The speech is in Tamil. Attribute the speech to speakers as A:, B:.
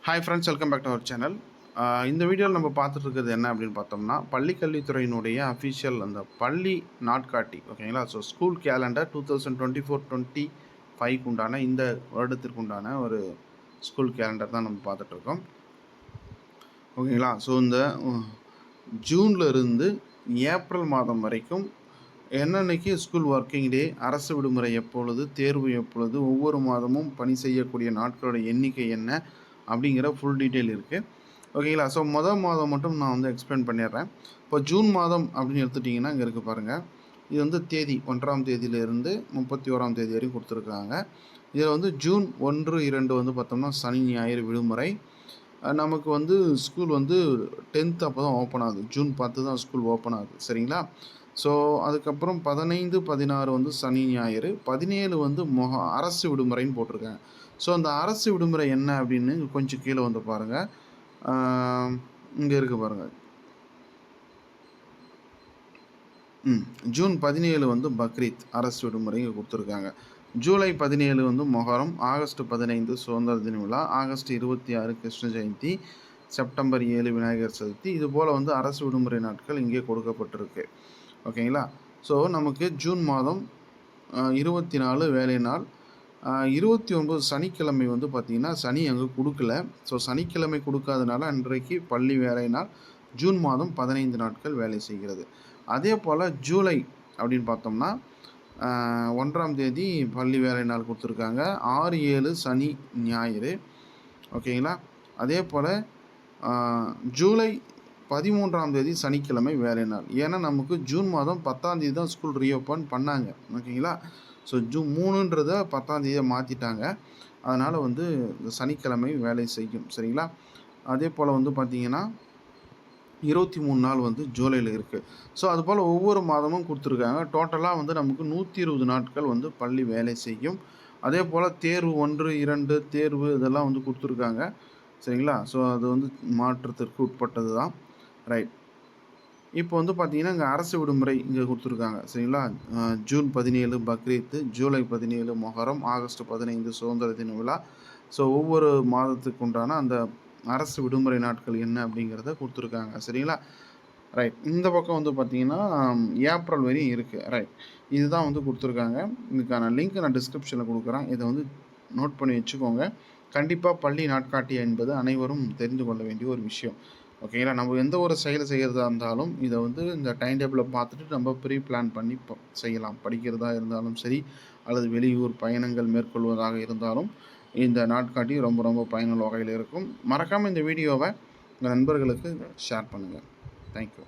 A: Hi friends, welcome back to our channel. இந்த வீடியோவில் நம்ம பார்த்துட்டு இருக்கிறது என்ன அப்படின்னு பார்த்தோம்னா, பள்ளிக்கல்வித்துறையினுடைய அஃபிஷியல் அந்த பள்ளி நாட்காட்டி, ஓகேங்களா? ஸோ ஸ்கூல் கேலண்டர் 2024-25 உண்டான இந்த வருடத்திற்கு உண்டான ஒரு ஸ்கூல் கேலண்டர் தான் நம்ம பார்த்துட்ருக்கோம், ஓகேங்களா? ஸோ இந்த ஜூனில் இருந்து ஏப்ரல் மாதம் வரைக்கும் என்னன்னைக்கு ஸ்கூல் ஒர்க்கிங் டே, அரசு விடுமுறை எப்பொழுது, தேர்வு எப்பொழுது, ஒவ்வொரு மாதமும் பணி செய்யக்கூடிய நாட்களோட எண்ணிக்கை என்ன அப்படிங்கிற ஃபுல் டீட்டெயில் இருக்குது, ஓகேங்களா? ஸோ மாதம் மட்டும் நான் வந்து எக்ஸ்பிளைன் பண்ணிடுறேன். இப்போ ஜூன் மாதம் அப்படின்னு எடுத்துட்டிங்கன்னா இங்கே இருக்குது பாருங்கள். இது வந்து தேதி 1ஆம் தேதியிலிருந்து 31ஆம் தேதி வரைக்கும் கொடுத்துருக்காங்க. இதில் வந்து ஜூன் 1, 2 வந்து பார்த்தோம்னா சனி ஞாயிறு விடுமுறை. நமக்கு வந்து ஸ்கூல் வந்து 10th அப்போ தான் ஓப்பன் ஆகுது. ஜூன் 10 தான் ஸ்கூல் ஓப்பன் ஆகுது, சரிங்களா? ஸோ அதுக்கப்புறம் 15, 16 வந்து சனி ஞாயிறு, 17 வந்து அரசு விடுமுறைன்னு போட்டிருக்காங்க. ஸோ அந்த அரசு விடுமுறை என்ன அப்படின்னு கொஞ்சம் கீழே வந்து பாருங்கள். இங்கே இருக்குது பாருங்கள். ஜூன் 17 வந்து பக்ரீத் அரசு விடுமுறை இங்கே கொடுத்துருக்காங்க. ஜூலை 17 வந்து மொஹரம், ஆகஸ்ட் 15 சுதந்திர தின விழா, ஆகஸ்ட் 26 கிருஷ்ண ஜெயந்தி, செப்டம்பர் 7 விநாயகர் சதுர்த்தி. இது போல் வந்து அரசு விடுமுறை நாட்கள் இங்கே கொடுக்கப்பட்டிருக்கு, ஓகேங்களா? ஸோ நமக்கு ஜூன் மாதம் 24 வேலை நாள், 29 சனிக்கிழமை வந்து பார்த்திங்கன்னா சனி அங்கே கொடுக்கல. ஸோ சனிக்கிழமை கொடுக்காதனால அன்றைக்கு பள்ளி வேலை நாள். ஜூன் மாதம் 15 நாட்கள் வேலை செய்கிறது. அதே போல் ஜூலை அப்படின்னு பார்த்தோம்னா 1ஆம் தேதி பள்ளி வேலை நாள் கொடுத்துருக்காங்க. 6, 7 சனி ஞாயிறு, ஓகேங்களா? அதே போல் ஜூலை 13ஆம் தேதி சனிக்கிழமை வேலை நாள். ஏன்னா நமக்கு ஜூன் மாதம் 10ஆம் தேதி தான் ஸ்கூல் ரீஓப்பன் பண்ணாங்க, ஓகேங்களா? ஸோ ஜூன் 3ன்றதை 10ஆம் தேதியை மாற்றிட்டாங்க. அதனால் வந்து சனிக்கிழமை வேலை செய்யும், சரிங்களா? அதே போல் வந்து பார்த்திங்கன்னா 23 நாள் வந்து ஜூலையில் இருக்குது. ஸோ அதுபோல் ஒவ்வொரு மாதமும் கொடுத்துருக்காங்க. டோட்டலாக வந்து நமக்கு 120 நாட்கள் வந்து பள்ளி வேலை செய்யும். அதே போல் தேர்வு 1, 2 தேர்வு இதெல்லாம் வந்து கொடுத்துருக்காங்க, சரிங்களா? ஸோ அது வந்து மாற்றத்திற்கு உட்பட்டது தான், ரைட். இப்போ வந்து பார்த்திங்கன்னா இங்கே அரசு விடுமுறை இங்கே கொடுத்துருக்காங்க, சரிங்களா? ஜூன் 17 பக்ரீத், ஜூலை 17 மொஹரம், ஆகஸ்ட் 15 சுதந்திர தின விழா. ஸோ ஒவ்வொரு மாதத்துக்கு உண்டான அந்த அரசு விடுமுறை நாட்கள் என்ன அப்படிங்கிறத கொடுத்துருக்காங்க, சரிங்களா? ரைட். இந்த பக்கம் வந்து பார்த்திங்கன்னா ஏப்ரல் வரையும் இருக்குது, ரைட். இதுதான் வந்து கொடுத்துருக்காங்க. இதுக்கான லிங்க் நான் டிஸ்கிரிப்ஷனில் கொடுக்குறேன். இதை வந்து நோட் பண்ணி வச்சுக்கோங்க. கண்டிப்பாக பள்ளி நாட்காட்டி என்பது அனைவரும் தெரிந்து கொள்ள வேண்டிய ஒரு விஷயம், ஓகேங்களா? நம்ம எந்த ஒரு செயலை செய்கிறதா இருந்தாலும் இதை வந்து இந்த டைம் டேபிளை பார்த்துட்டு நம்ம ப்ரீ பிளான் பண்ணி செய்யலாம். படிக்கிறதா இருந்தாலும் சரி, அல்லது வெளியூர் பயணங்கள் மேற்கொள்வதாக இருந்தாலும் இந்த நாட்காட்டி ரொம்ப ரொம்ப பயனுள்ள வகையில் இருக்கும். மறக்காமல் இந்த வீடியோவை உங்கள் நண்பர்களுக்கு ஷேர் பண்ணுங்கள். தேங்க்யூ.